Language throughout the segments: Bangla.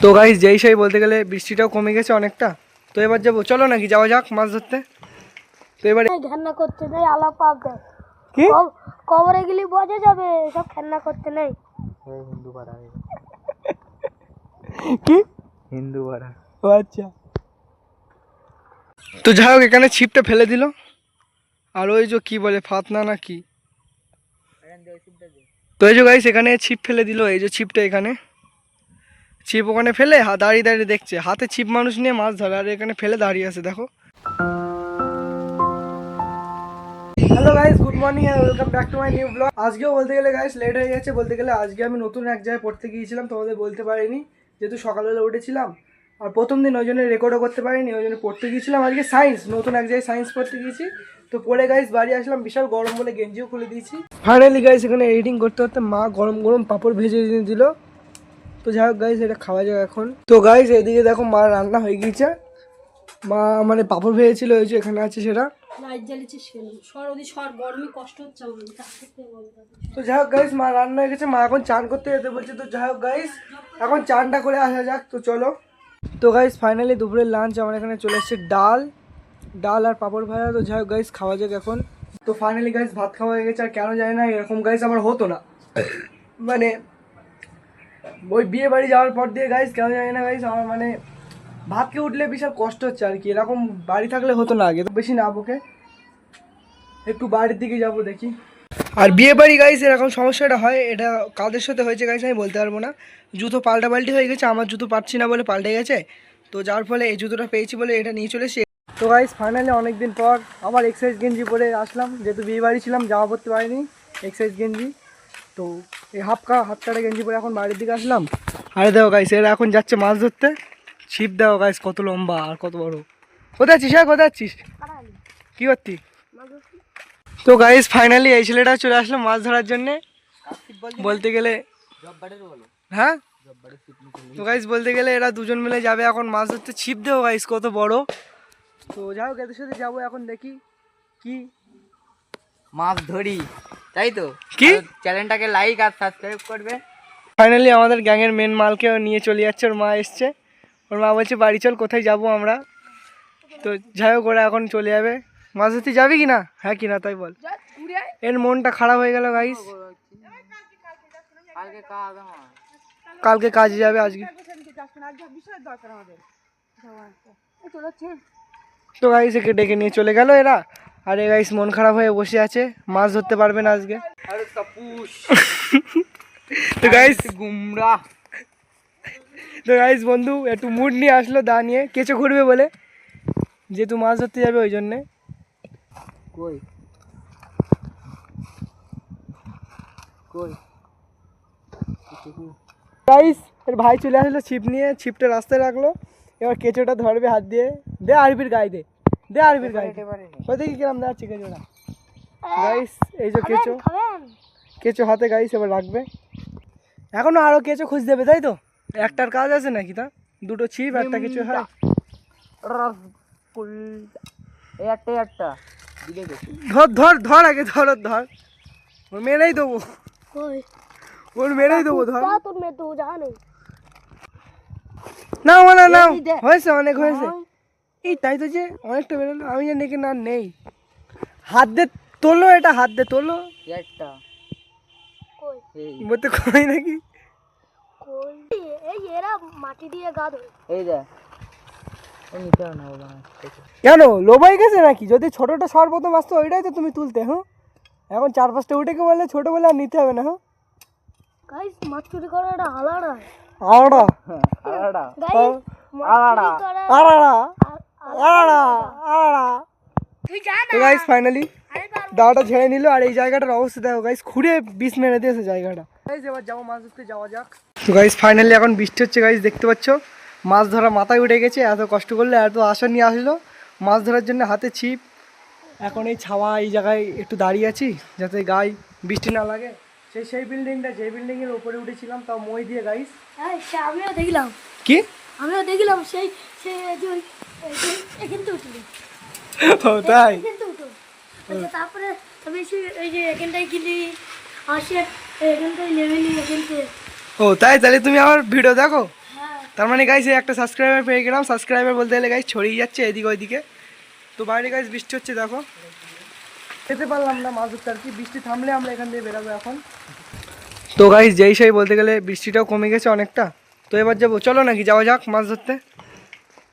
তো গাইস যেই সেই বলতে গেলে বৃষ্টিটাও কমে গেছে অনেকটা। তো এবার যাবো, চলো নাকি যাওয়া যাক মাছ ধরতে। তো এবারে খেলনা করতে নেই, আলাপ পাপ দেয় কি কবরে গেলে বোঝা যাবে, সব খেলনা করতে নেই। হিন্দু পাড়া কি হিন্দু পাড়া। ও আচ্ছা। তো যাই হোক এখানে ছিপটা ফেলে দিল, আর ওই যে কি বলে ফাতনা না কি, তো এই যে গাইস এখানে ছিপ ফেলে দিল, এই যে ছিপটা এখানে, ছিপ ওখানে ফেলে দাঁড়িয়ে দাঁড়িয়ে দেখছে, হাতে ছিপ মানুষ নিয়ে মাছ ধরে, আর এখানে ফেলে দাঁড়িয়ে আছে দেখো। Hello guys, good morning and welcome back to my new blog. আজকেও বলতে গেলে গাইস লেট হয়ে গেছে, বলতে গেলে আজকে আমি নতুন এক জায়গায় পড়তে গিয়েছিলাম, তোমাদের বলতে পারিনি যেহেতু সকালবেলা উঠেছিলাম, আর প্রথম দিন ওই জন্য রেকর্ডও করতে পারিনি, ওই জন্য পড়তে গিয়েছিলাম আজকে সায়েন্স, নতুন এক জায়গায় সায়েন্স পড়তে গিয়েছি। তো পরে গাইস বাড়ি আসলাম, বিশাল গরম বলে গেঞ্জিও খুলে দিয়েছি। ফাইনালি গাইস এখানে এডিটিং করতে করতে মা গরম গরম পাঁপড় ভেজে দিল। তো যাই হোক গাইস এটা খাওয়া যাক এখন। তো গাইস এদিকে দেখো মা রান্না হয়ে গিয়েছে, মা মানে পাঁপড় ভেজেছিল, ওই যে এখানে আছে সেটা। তো যাই হোক গাইস মা রান্না হয়ে গেছে, মা এখন চান করতে যেতে বলছে। তো যাই হোক গাইস এখন চানটা করে আসা যাক, তো চলো। তো গাইস ফাইনালি দুপুরের লাঞ্চ আমার এখানে চলে এসেছে, ডাল আর পাঁপড় ভাজা। তো যাই হোক গাইস খাওয়া যাক এখন। তো ফাইনালি গাইস ভাত খাওয়া হয়ে গেছে, আর কেন জানি না এরকম গাইস আমার হতো না, মানে ওই বিয়ে বাড়ি যাওয়ার পর দিয়ে গাইস কেন জানি না গাইস আমার মানে ভাতকে উঠলে বিশাল কষ্ট হচ্ছে আর কি, এরকম বাড়ি থাকলে হতো না আগে। তো বেশি না বকে একটু বাড়ির দিকে যাবো দেখি। আর বিয়ে বাড়ি গাইস এরকম সমস্যাটা হয়, এটা কাদের সাথে হয়েছে গাইস আমি বলতে পারবো না। জুতো পাল্টাপাল্টি হয়ে গেছে, আমার জুতো পাচ্ছি না বলে পাল্টে গেছে, তো যার ফলে এই জুতোটা পেয়েছি বলে এটা নিয়ে চলে এসে। তো গাইস ফাইনালি অনেকদিন পর আবার এক্সারসাইজ গেঞ্জি পরে আসলাম, যেহেতু বিয়ে বাড়ি ছিলাম জামা পরতে পারিনি, এক্সারসাইজ গেঞ্জি। তো এই হাফ কাটা গেঞ্জি পরে এখন বাড়ির দিকে আসলাম। আরে দেখো গাইস এরা এখন যাচ্ছে মাছ ধরতে, ছিপ দেখো গাইস কত লম্বা আর কত বড়। কোথায় আছিস, হ্যাঁ কোথায় আছিস, কি করতি? তো গাইস ফাইনালি এই ছেলেটা চলে আসলো মাছ ধরার জন্যে, বলতে গেলে হ্যাঁ। তো গাইস বলতে গেলে এরা দুজন মিলে যাবে এখন মাছ ধরতে, ছিপ দেবো গাইস কত বড়। তো যাই হোক এদের সাথে যাবো এখন, দেখি কি মাছ ধরি, তাই তো কি চ্যানেলটাকে লাইক আর সাবস্ক্রাইব করবে। ফাইনালি আমাদের গ্যাংয়ের মেন মালকে নিয়ে চলে যাচ্ছে, ওর মা এসছে, ওর মা বলছে বাড়ি চল, কোথায় যাব আমরা। তো যাই হোক ওরা এখন চলে যাবে মাছ ধরতে, যাবি কি না, হ্যাঁ কি না তাই বল। এর মনটা খারাপ হয়ে গেল গাইস, কালকে কাজে যাবে আজকে। তো গাইস একে ডেকে নিয়ে চলে গেল এরা, আর এ গাইস মন খারাপ হয়ে বসে আছে, মাছ ধরতে পারবে না আজকে। তো গাইস গুমরা, তো গাইস বন্ধু একটু মুড নিয়ে আসলো দা নিয়ে, কেঁচো ঘুরবে বলে, যেহেতু মাছ ধরতে যাবে ওই জন্যে। কই কই গাইস এর ভাই চলে আসলো ছিপ নিয়ে, ছিপটা রাস্তায় রাখলো, এবার কেঁচোটা ধরবে হাত দিয়ে, দে আরবির গায়ে দে, দে আরবির গায়ে, ওই দেখি কিরম দেখাচ্ছে কেঁচোটা। গাইস এই যে কেঁচো, কেঁচো হাতে গাইস এবার রাখবে, এখনো আরো কেঁচো খুঁজ দেবে তাই তো, একটার কাজ আছে নাকি, তা দুটো ছিপ একটা কেঁচো হয়। একটা ধর ধর ধর আগে ধর ধর, ওর মেরেই দেবো, ওর মেরেই দেবো, ধর না মানে না হয়েছে, অনেক হয়েছে, এই তাই তো যে অনেকটা বেরোলো, আমি জানি কি না নেই, হাত দে তোলো, এটা হাত দে তোলো, একটা বলতে কই নাকি, মাটি দিয়ে গা ধরে এই দেখ কেন লোবাই গেছে নাকি, যদি ছোটটা সর্বপ্রথম আসতো ওইটাই তো তুমি তুলতে, হ্যাঁ এখন 4-5টা উঠে বললে ছোট বলে আর নিতে হবে না, হ্যাঁ গাইস মাছ চুরি করা এটা আলাদা আড়া আলাদা গাইস আলাদা আড়া আড়া আড়া। তো গাইস ফাইনালি দাওয়াটা ঝেড়ে নিল, আর এই জায়গাটার অবস্থা দেখো গাইস, খুঁড়ে বিষ মেরে দিয়েছে জায়গাটা। গাইস এবার যাবো মাছ ধরতে, যাওয়া যাক। তো গাইস ফাইনালি এখন বৃষ্টি হচ্ছে গাইস, দেখতে পাচ্ছ মাছ ধরা মাথায় উঠে গেছে, এত কষ্ট করলে এত আশা নিয়ে আসলো মাছ ধরার জন্য, হাতে ছিপ, এখন এই ছাওয়া এই জায়গায় একটু দাঁড়িয়ে আছি যাতে গায়ে বৃষ্টি না লাগে। সেই বিল্ডিংটা, যে বিল্ডিংয়ের উপরে উঠেছিলাম তাও মই দিয়ে গাইস, আমিও দেখলাম, কি আমিও দেখলাম সেই এখান থেকে উঠলি, ও তাই, তারপরে আমি এই যে এখানটায় গেলি আসে, এখানটায় নেমে নি এখান থেকে। ও তাই, তাহলে তুমি আমার ভিডিও দেখো। হ্যাঁ তার মানে গাইস এই একটা সাবস্ক্রাইবার পেয়ে গেলাম। সাবস্ক্রাইবার বলতে গেলে গাইস ছড়িয়ে যাচ্ছে এদিকে ওইদিকে। তো বাইরে গাইস বৃষ্টি হচ্ছে দেখো, যেতে পারলাম না মাছ ধরতে আর কি, বৃষ্টি থামলে আমরা এখান থেকে বেরাবো এখন। তো গাইস যেই সেই বলতে গেলে বৃষ্টিটাও কমে গেছে অনেকটা। তো এবার যাবো, চলো নাকি যাওয়া যাক মাছ ধরতে।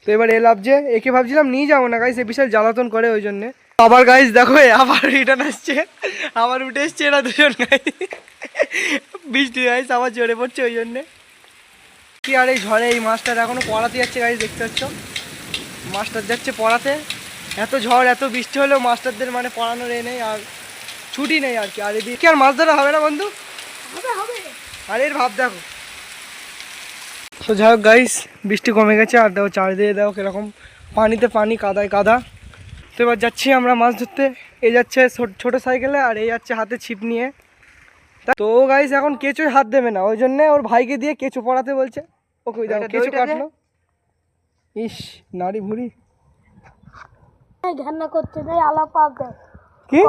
তো এবার এ লাভছে, একে ভাবছিলাম নিয়ে যাবো না গাইস, এ বিশাল জ্বালাতন করে ওই জন্যে। আবার গাইস দেখো আবার রিটার্ন আসছে, আবার উঠে এসছে এরা দুজন গাইস। বৃষ্টি গাইস আবার জোরে পড়ছে ওই জন্যে। কি আর এই ঝড়ে এই মাছটার এখনো পড়াতে যাচ্ছে গাইস, দেখতে পাচ্ছ মাস্টার যাচ্ছে পড়াতে। এত ঝড় এত বৃষ্টি হলেও মাস্টারদের মানে পড়ানোর এ নেই আর ছুটি নেই আর কি। আর এদিকে কি আর মাছ ধরা হবে না বন্ধু? হবে। আর এর ভাব দেখো। তো যাই হোক গাইস বৃষ্টি কমে গেছে, আর দেখো চারিদিকে দেখো কিরকম পানিতে পানি, কাদায় কাদা। তো এবার যাচ্ছি আমরা মাছ ধরতে। এ যাচ্ছে ছোটো সাইকেলে আর এই যাচ্ছে হাতে ছিপ নিয়ে। তো গাইস এখন কেঁচোয় হাত দেবে না, ওই জন্য ওর ভাইকে দিয়ে কেঁচো পড়াতে বলছে। ওকে দেখো কেঁচো কাটলো। ইস নাড়ি ভুড়ি খেলনা করতে নেই, আলাপ পাবে কি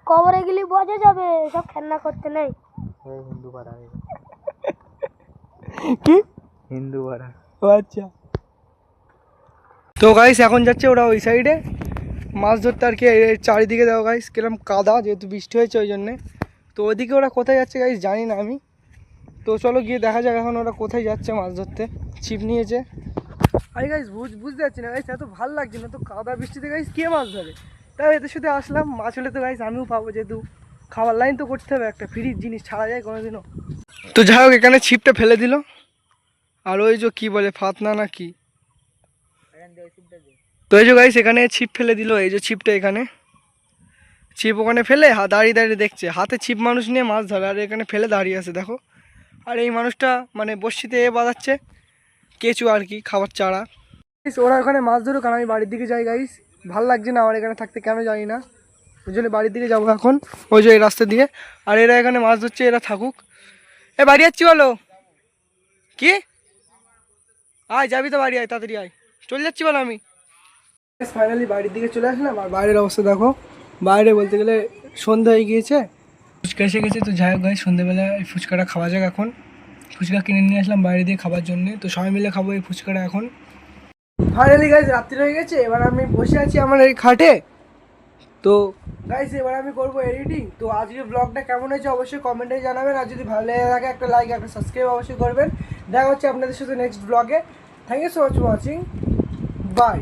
কবরে গেলে বোঝা যাবে, সব খেলনা করতে নেই। হিন্দু পাড়া, কি হিন্দু পাড়া। ও আচ্ছা। তো গাইস এখন যাচ্ছে ওরা ওই সাইডে মাছ ধরতে আর কি। চারিদিকে দেখো গাইস কিরকম কাদা, যেহেতু বৃষ্টি হয়েছে ওই জন্যে। তো ওইদিকে ওরা কোথায় যাচ্ছে গাইস জানি না আমি। তো চলো গিয়ে দেখা যাক এখন ওরা কোথায় যাচ্ছে মাছ ধরতে। ছিপ নিয়েছে। আরে গাইস বুঝতে পারছি না গাইস, এত ভালো লাগছে না তো কাদা বৃষ্টিতে গাইস, কে মাছ ধরে? তাই এদের সাথে আসলাম, মাছ হলে তো গাইস আমিও পাবো, যেহেতু খাবার লাইন তো করতে হবে, একটা ফ্রির জিনিস ছাড়া যায় কোনোদিনও। তো যাই হোক এখানে ছিপটা ফেলে দিল, আর ওই যে কি বলে ফাতনা না কি, তো এই যে গাইস এখানে ছিপ ফেলে দিল। এই যে ছিপটা এখানে, ছিপ ওখানে ফেলে দাঁড়িয়ে দাঁড়িয়ে দেখছে, হাতে ছিপ মানুষ নিয়ে মাছ ধরে, আর এখানে ফেলে দাঁড়িয়ে আছে দেখো। আর এই মানুষটা মানে বড়শিতে বাজাচ্ছে কেঁচু আর কি, খাবার চারা। ওরা ওখানে মাছ ধরুক আর আমি বাড়ির দিকে যাই গাইস, ভাল লাগছে না আমার এখানে থাকতে, কেন জানি না, ওই জন্য বাড়ির দিকে যাবো এখন, ওই যে এই রাস্তা দিয়ে। আর এরা এখানে মাছ ধরছে, এরা থাকুক। এ বাড়ি যাচ্ছি বলো কি, আয় যাবি তো বাড়ি, আয় তাড়াতাড়ি আয়, চলে যাচ্ছি বলো আমি। ফাইনালি বাড়ির দিকে চলে আসলাম, আর বাইরের অবস্থা দেখো, বাইরে বলতে গেলে সন্ধ্যা হয়ে গিয়েছে, ফুচকা এসে গেছে। তো যাই হোক গাইস সন্ধ্যেবেলা এই ফুচকাটা খাওয়া যাক এখন। ফুচকা কিনে নিয়ে আসলাম বাইরে দিয়ে খাবার জন্য, তো সবাই মিলে খাবো এই ফুচকাটা এখন। ফাইনালি গাইস রাত্রি হয়ে গেছে, এবার আমি বসে আছি আমার এই খাটে। তো গাইস এবার আমি করবো এডিটিং। তো আজকে ব্লগটা কেমন হয়েছে অবশ্যই কমেন্টে জানাবেন, আর যদি ভালো লেগে থাকে একটা লাইক একটা সাবস্ক্রাইব অবশ্যই করবেন। দেখা হচ্ছে আপনাদের সাথে নেক্সট ব্লগে। Thank you so much for watching, by.